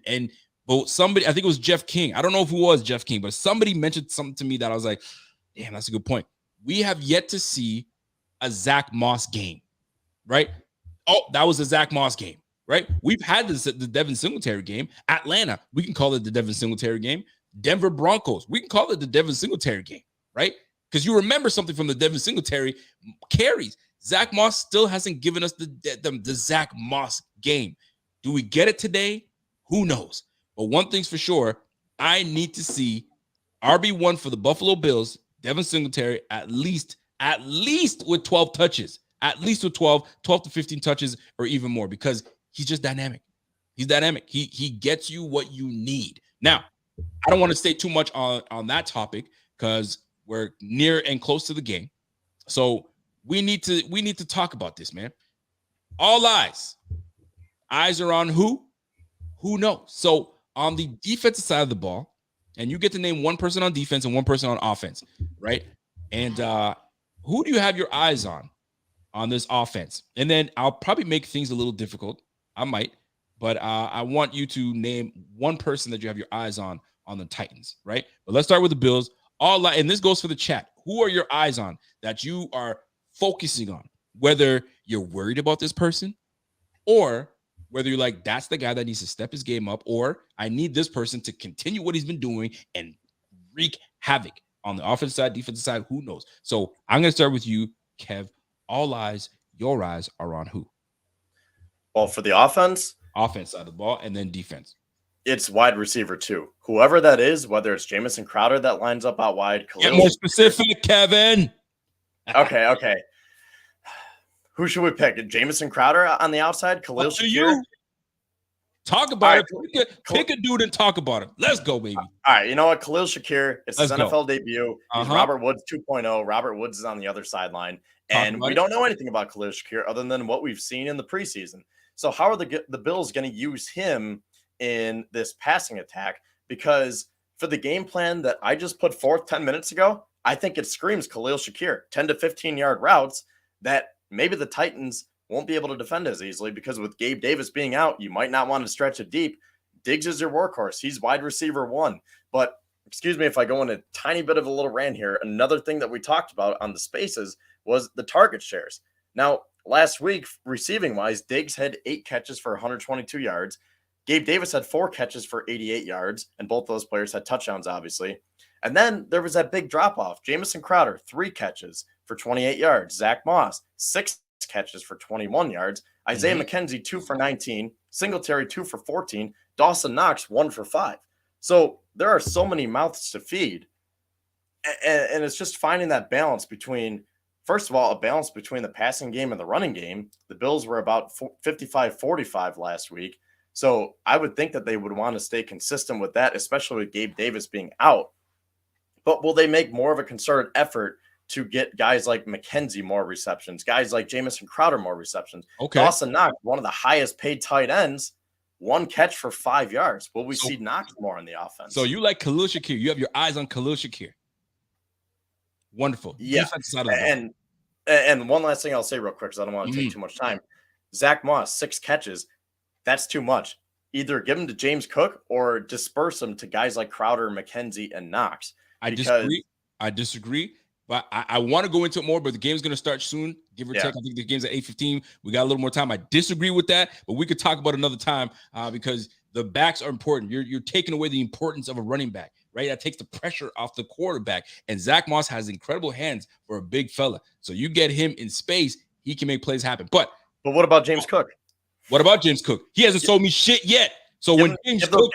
But somebody, I think it was Jeff King. I don't know if it was Jeff King, but somebody mentioned something to me that I was like, damn, that's a good point. We have yet to see a Zach Moss game, right? Oh, that was a Zach Moss game, right? We've had the Devin Singletary game. Atlanta, we can call it the Devin Singletary game. Denver Broncos, we can call it the Devin Singletary game, right? Because you remember something from the Devin Singletary carries. Zach Moss still hasn't given us the Zach Moss game. Do we get it today? Who knows? But one thing's for sure, I need to see RB1 for the Buffalo Bills, Devin Singletary, at least with 12 touches, at least with 12 to 15 touches or even more, because he's just dynamic. He's dynamic. He gets you what you need. Now, I don't want to stay too much on that topic because we're near and close to the game. So we need to talk about this, man. All eyes are on who? Who knows? So on the defensive side of the ball, and you get to name one person on defense and one person on offense, right? And who do you have your eyes on this offense? And then I'll probably make things a little difficult. I might, but I want you to name one person that you have your eyes on the Titans, right? But let's start with the Bills. And this goes for the chat. Who are your eyes on that you are focusing on? Whether you're worried about this person, or whether you're like, that's the guy that needs to step his game up, or I need this person to continue what he's been doing and wreak havoc on the offensive side, defensive side, who knows? So I'm going to start with you, Kev. Your eyes are on who? Well, for the offense Side of the ball, and then defense. It's wide receiver too. Whoever that is, whether it's Jamison Crowder that lines up out wide. Get more specific, Kevin. Okay. Who should we pick? Jamison Crowder on the outside? Khalil Shakir? You. Talk about it. Pick a dude and talk about it. Let's go, baby. All right. You know what? Khalil Shakir, it's his NFL debut. He's Robert Woods 2.0. Robert Woods is on the other sideline. And we don't know anything about Khalil Shakir other than what we've seen in the preseason. So how are the Bills going to use him in this passing attack? Because for the game plan that I just put forth 10 minutes ago, I think it screams Khalil Shakir, 10 to 15-yard routes that maybe the Titans won't be able to defend as easily, because with Gabe Davis being out, you might not want to stretch it deep. Diggs is your workhorse. He's wide receiver 1. But excuse me if I go in a tiny bit of a little rant here. Another thing that we talked about on the spaces was the target shares. Now, last week, receiving-wise, Diggs had 8 catches for 122 yards. Gabe Davis had 4 catches for 88 yards, and both those players had touchdowns, obviously. And then there was that big drop-off. Jamison Crowder, 3 catches for 28 yards. Zach Moss, 6 catches for 21 yards. Isaiah McKenzie, 2 for 19. Singletary, 2 for 14. Dawson Knox, 1 for 5. So there are so many mouths to feed. And it's just finding that balance between, first of all, a balance between the passing game and the running game. The Bills were about 55-45 last week. So I would think that they would want to stay consistent with that, especially with Gabe Davis being out. But will they make more of a concerted effort to get guys like McKenzie more receptions, guys like Jamison Crowder more receptions? Okay. Dawson Knox, one of the highest paid tight ends, 1 catch for 5 yards. Will we see Knox more on the offense? So you like Khalil Shakir. You have your eyes on Khalil Shakir. Wonderful. Yeah. And one last thing I'll say real quick, because I don't want to take too much time. Zach Moss, 6 catches. That's too much. Either give him to James Cook or disperse him to guys like Crowder, McKenzie, and Knox. I disagree. But I want to go into it more, but the game's going to start soon, give or take. I think the game's at 8:15. We got a little more time. I disagree with that, but we could talk about another time because the backs are important. You're taking away the importance of a running back, right? That takes the pressure off the quarterback. And Zach Moss has incredible hands for a big fella. So you get him in space, he can make plays happen. But what about James Cook? What about James Cook? He hasn't sold me shit yet. So when James Cook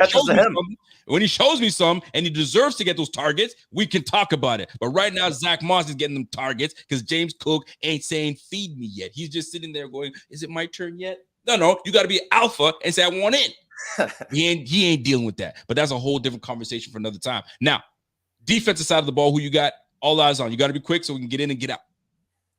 shows me some and he deserves to get those targets, we can talk about it. But right now, Zach Moss is getting them targets because James Cook ain't saying feed me yet. He's just sitting there going, is it my turn yet? No, you got to be alpha and say I want in. He ain't dealing with that. But that's a whole different conversation for another time. Now, defensive side of the ball, who you got? All eyes on. You got to be quick so we can get in and get out.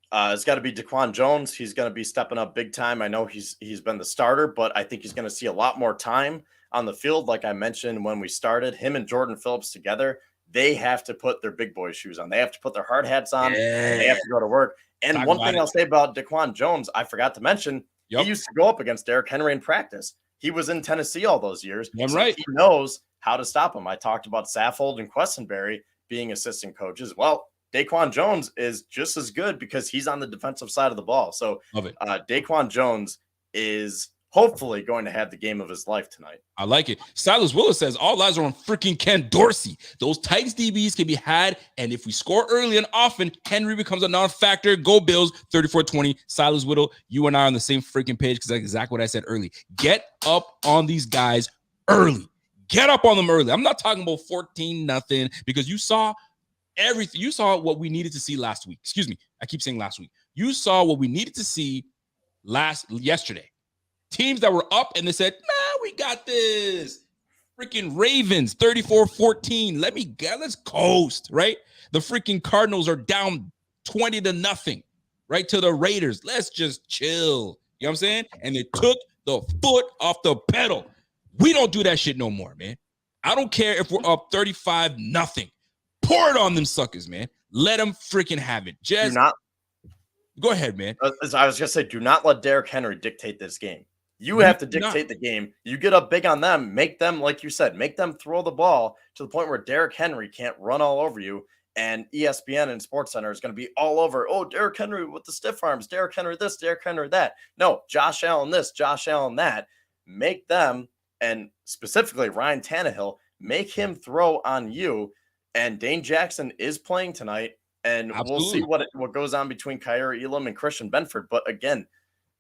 It's got to be Daquan Jones. He's going to be stepping up big time. I know he's been the starter, but I think he's going to see a lot more time on the field. Like I mentioned when we started, him and Jordan Phillips together, they have to put their big boy shoes on. They have to put their hard hats on. And they have to go to work. And one thing I'll say about Daquan Jones, I forgot to mention, he used to go up against Derrick Henry in practice. He was in Tennessee all those years. That's right. He knows how to stop him. I talked about Saffold and Questenberry being assistant coaches. Well, Daquan Jones is just as good because he's on the defensive side of the ball. So Daquan Jones is hopefully going to have the game of his life tonight. I like it. Silas Willis says all eyes are on freaking Ken Dorsey. Those Titans DBs can be had, and if we score early and often, Henry becomes a non-factor. Go Bills, 34-20. Silas Whittle, you and I are on the same freaking page because that's exactly what I said early. Get up on these guys early. Get up on them early. I'm not talking about 14-0 because you saw everything. You saw what we needed to see last week. Excuse me. I keep saying last week. You saw what we needed to see yesterday. Teams that were up and they said, nah, we got this. Freaking Ravens, 34-14. Let's coast, right? The freaking Cardinals are down 20-0, right? To the Raiders. Let's just chill. You know what I'm saying? And they took the foot off the pedal. We don't do that shit no more, man. I don't care if we're up 35-0. Pour it on them suckers, man. Let them freaking have it. Just go ahead, man. I was going to say, do not let Derrick Henry dictate this game. You have to dictate the game. You get up big on them, make them, like you said, make them throw the ball to the point where Derrick Henry can't run all over you. And ESPN and SportsCenter is going to be all over. Oh, Derrick Henry with the stiff arms, Derrick Henry this, Derrick Henry that. No, Josh Allen this, Josh Allen that. Make them, and specifically Ryan Tannehill, make him throw on you. And Dane Jackson is playing tonight. And We'll see what goes on between Kaiir Elam and Christian Benford. But again,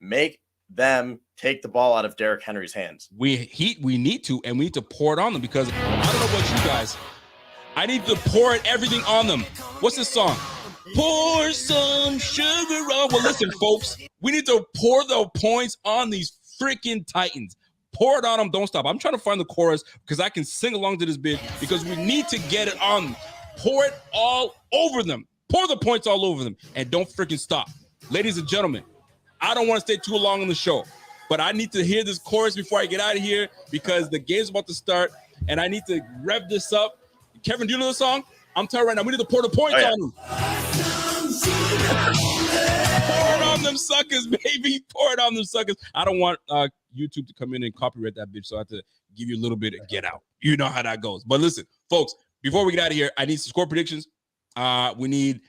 make them take the ball out of Derrick Henry's hands. We need to, and we need to pour it on them, because I don't know about you guys. I need to pour everything on them. What's this song? Pour some sugar on. Well, listen, folks, we need to pour the points on these freaking Titans. Pour it on them. Don't stop. I'm trying to find the chorus because I can sing along to this bit, because we need to get it on them. Pour it all over them. Pour the points all over them, and don't freaking stop. Ladies and gentlemen, I don't want to stay too long on the show, but I need to hear this chorus before I get out of here, because the game's about to start, and I need to rev this up. Kevin, do you know the song? I'm telling you right now, we need to pour the points on them. Pour it on them suckers, baby. Pour it on them suckers. I don't want YouTube to come in and copyright that bitch, so I have to give you a little bit of get out. You know how that goes. But listen, folks, before we get out of here, I need some score predictions. We need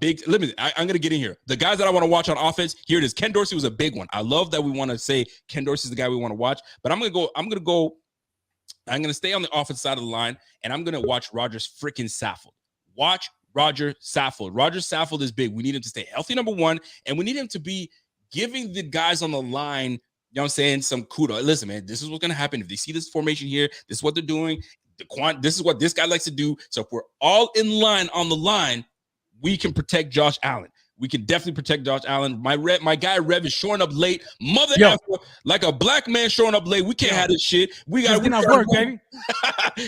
big. I'm going to get in here. The guys that I want to watch on offense, here it is. Ken Dorsey was a big one. I love that we want to say Ken Dorsey is the guy we want to watch, but I'm going to stay on the offense side of the line, and I'm going to watch Rodgers freaking Saffold. Watch Roger Saffold. Roger Saffold is big. We need him to stay healthy, number one, and we need him to be giving the guys on the line, you know what I'm saying, some kudos. Listen, man, this is what's going to happen. If they see this formation here, this is what they're doing. This is what this guy likes to do. So if we're all in line on the line, we can protect Josh Allen. We can definitely protect Josh Allen. My guy Rev is showing up late. Like a black man showing up late. We can't have this shit. We got to work, baby.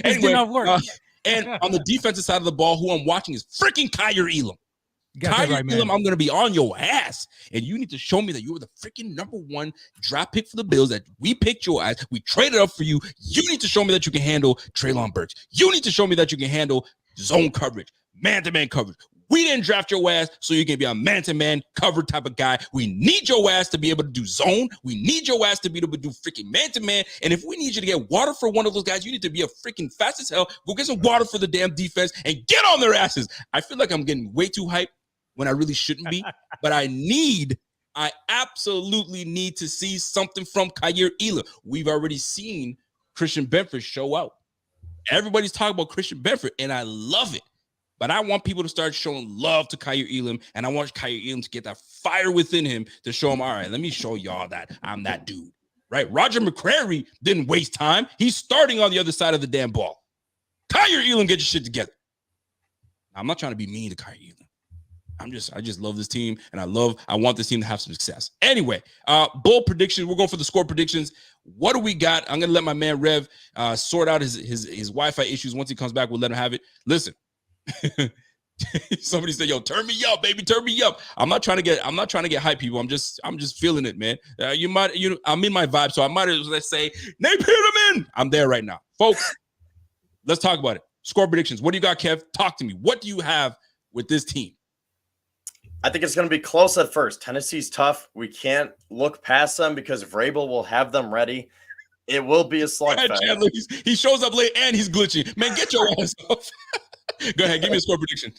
Anyway, work. And on the defensive side of the ball, who I'm watching is freaking Kaiir Elam. Kaiir Elam, I'm going to be on your ass. And you need to show me that you were the freaking number one draft pick for the Bills, that we picked your ass. We traded up for you. You need to show me that you can handle Treylon Burks. You need to show me that you can handle zone coverage, man-to-man coverage. We didn't draft your ass so you can be a man-to-man cover type of guy. We need your ass to be able to do zone. We need your ass to be able to do freaking man-to-man. And if we need you to get water for one of those guys, you need to be a freaking fast as hell. Go get some water for the damn defense and get on their asses. I feel like I'm getting way too hyped when I really shouldn't be. But I absolutely need to see something from Kaiir Elam. We've already seen Christian Benford show out. Everybody's talking about Christian Benford, and I love it. But I want people to start showing love to Kaiir Elam, and I want Kaiir Elam to get that fire within him to show him, all right, let me show y'all that I'm that dude, right? Roger McCreary didn't waste time. He's starting on the other side of the damn ball. Kaiir Elam, get your shit together. I'm not trying to be mean to Kaiir Elam. I just love this team, and I want this team to have some success. Anyway, bold predictions. We're going for the score predictions. What do we got? I'm going to let my man Rev sort out his Wi-Fi issues. Once he comes back, we'll let him have it. Listen. Somebody said, yo, turn me up, baby, turn me up. I'm not trying to get hype, people. I'm just feeling it, man. I'm in my vibe, so I might as well say, Nate Peterman. I'm there right now. Folks, let's talk about it. Score predictions. What do you got, Kev? Talk to me. What do you have with this team? I think it's going to be close at first. Tennessee's tough. We can't look past them because Vrabel will have them ready. It will be a slugfest. He shows up late and he's glitchy. Man, get your ass off. Go ahead, give me a score prediction.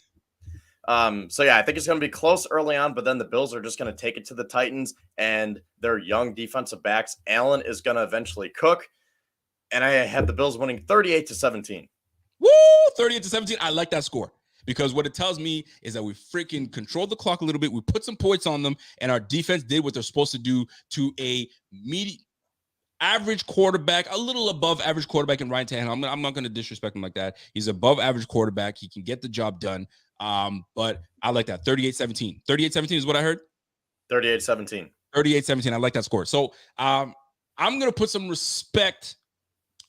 So yeah, I think it's going to be close early on, but then the Bills are just going to take it to the Titans and their young defensive backs. Allen is going to eventually cook, and I have the Bills winning 38-17. Woo! 38-17. I like that score because what it tells me is that we freaking controlled the clock a little bit. We put some points on them, and our defense did what they're supposed to do to a average quarterback, a little above average quarterback in Ryan Tannehill. I'm not going to disrespect him like that. He's above average quarterback. He can get the job done. But I like that. 38-17. 38-17 is what I heard? 38-17. 38-17. I like that score. So I'm going to put some respect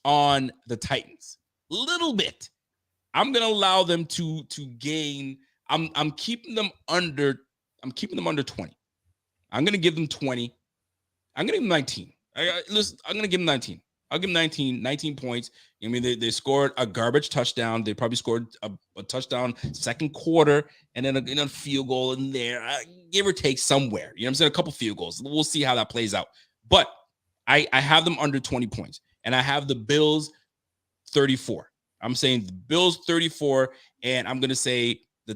on the Titans. A little bit. I'm going to allow them to gain. I'm keeping them under 20. I'm going to give them 20. I'm going to give them 19. I'm going to give them 19. I'll give them 19 points. I mean, they scored a garbage touchdown. They probably scored a touchdown second quarter and then a field goal in there, give or take somewhere. You know what I'm saying? A couple field goals. We'll see how that plays out. But I have them under 20 points. And I have the Bills 34. I'm saying the Bills 34, and I'm going to say the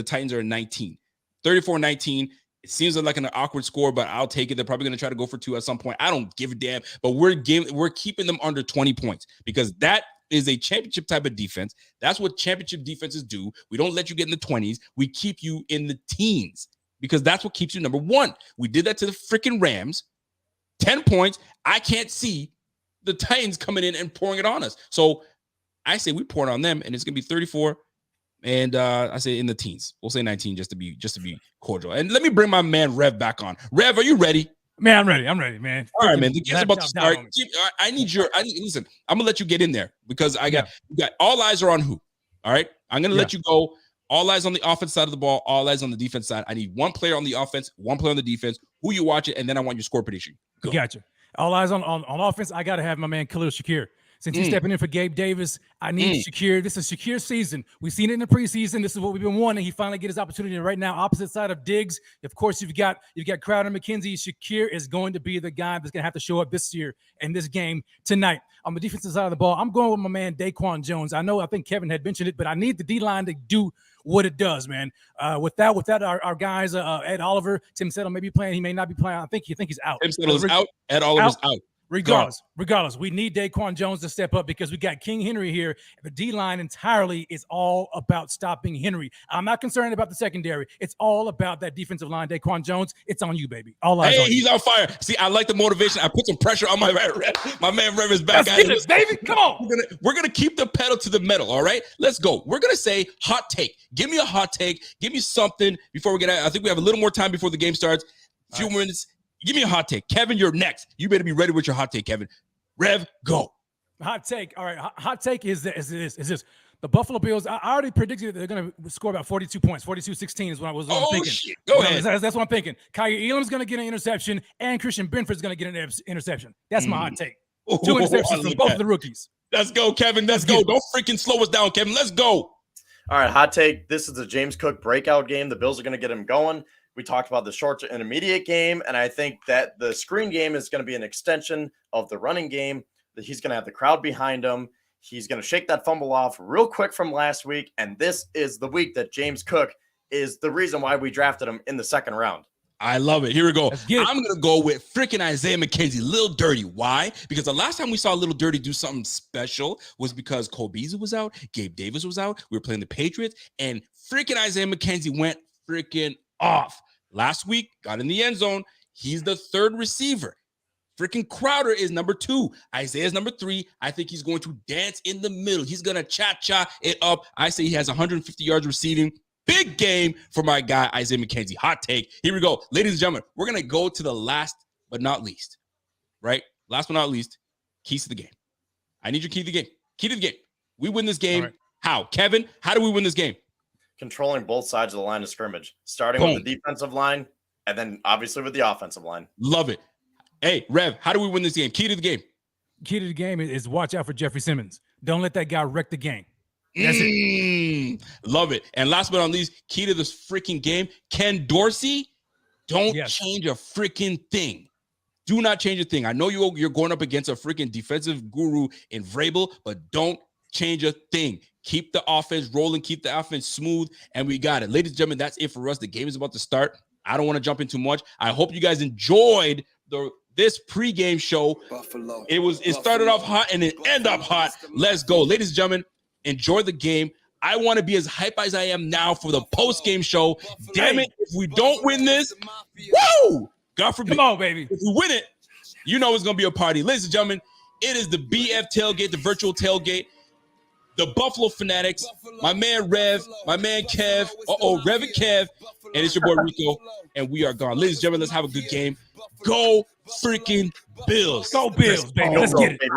Titans are 19. 34-19. It seems like an awkward score, but I'll take it. They're probably going to try to go for 2 at some point. I don't give a damn, but we're keeping them under 20 points because that is a championship type of defense. That's what championship defenses do. We don't let you get in the 20s. We keep you in the teens because that's what keeps you number 1. We did that to the freaking Rams. 10 points. I can't see the Titans coming in and pouring it on us. So I say we pour it on them, and it's going to be 34. And I say in the teens. We'll say 19 just to be cordial. And let me bring my man Rev back on. Rev, are you ready? Man, I'm ready, man. All right, man. The game's about to start. Listen, I'm gonna let you get in there because you got all eyes are on who. All right. I'm gonna let you go. All eyes on the offense side of the ball, all eyes on the defense side. I need one player on the offense, one player on the defense, who you watch it, and then I want your score prediction. Go. Gotcha. All eyes on offense. I gotta have my man Khalil Shakir. Since he's stepping in for Gabe Davis, I need Shakir. This is Shakir's season. We've seen it in the preseason. This is what we've been wanting. He finally get his opportunity right now, opposite side of Diggs. Of course, you've got Crowder, McKenzie. Shakir is going to be the guy that's going to have to show up this year in this game tonight. On the defensive side of the ball, I'm going with my man Daquan Jones. I think Kevin had mentioned it, but I need the D-line to do what it does, man. Without our guys, Ed Oliver, Tim Settle may be playing. He may not be playing. I think he's out. Tim Settle is out. Ed Oliver's out. Regardless, we need Daquan Jones to step up because we got King Henry here. The D-line entirely is all about stopping Henry. I'm not concerned about the secondary. It's all about that defensive line. Daquan Jones, it's on you, baby. All eyes on you. He's on fire. See, I like the motivation. I put some pressure on my man. My man Rev is back. Let's get it, baby. Come on. We're gonna keep the pedal to the metal. All right, let's go. We're gonna say hot take. Give me a hot take. Give me something before we get out. I think we have a little more time before the game starts. A few minutes. Give me a hot take. Kevin, you're next. You better be ready with your hot take, Kevin. Rev, go. Hot take. All right. Hot take is this. The Buffalo Bills, I already predicted that they're going to score about 42 points. 42-16 is what I was thinking. Shit. Go ahead. That's what I'm thinking. Kyrie Elam's going to get an interception, and Christian Benford's going to get an interception. That's my hot take. 2 interceptions from both of the rookies. Let's go, Kevin. Let's go. Don't freaking slow us down, Kevin. Let's go. All right, hot take. This is the James Cook breakout game. The Bills are going to get him going. We talked about the short to intermediate game, and I think that the screen game is going to be an extension of the running game. That he's going to have the crowd behind him. He's going to shake that fumble off real quick from last week, and this is the week that James Cook is the reason why we drafted him in the second round. I love it. Here we go. I'm going to go with freaking Isaiah McKenzie, Lil Dirty. Why? Because the last time we saw Lil Dirty do something special was because Cole Beasley was out, Gabe Davis was out, we were playing the Patriots, and freaking Isaiah McKenzie went freaking off. Last week, got in the end zone. He's the third receiver. Freaking Crowder is number 2. Isaiah's number 3. I think he's going to dance in the middle. He's going to cha-cha it up. I say he has 150 yards receiving. Big game for my guy, Isaiah McKenzie. Hot take. Here we go. Ladies and gentlemen, we're going to go to the last but not least, right? Last but not least, keys to the game. I need your key to the game. Key to the game. We win this game. Right. How? Kevin, how do we win this game? Controlling both sides of the line of scrimmage, starting with the defensive line and then obviously with the offensive line. Love it. Hey, Rev, how do we win this game? Key to the game. Key to the game is watch out for Jeffrey Simmons. Don't let that guy wreck the game. That's it. Love it. And last but not least, key to this freaking game, Ken Dorsey, don't change a freaking thing. Do not change a thing. I know you're going up against a freaking defensive guru in Vrabel, but don't change a thing. Keep the offense rolling. Keep the offense smooth. And we got it. Ladies and gentlemen, that's it for us. The game is about to start. I don't want to jump in too much. I hope you guys enjoyed this pregame show. Buffalo. It started off hot and it ended up hot. Let's go. Ladies and gentlemen, enjoy the game. I want to be as hype as I am now for the post-game show. Damn it. If we don't win this, woo! God forbid. Come on, baby. If we win it, you know it's going to be a party. Ladies and gentlemen, it is the BF tailgate, the virtual tailgate. The Buffalo Fanatics, my man Rev, my man Kev, Rev and Kev, and it's your boy Rico, and we are gone. Ladies and gentlemen, let's have a good game. Go freaking Bills. Go Bills, baby. Let's get it.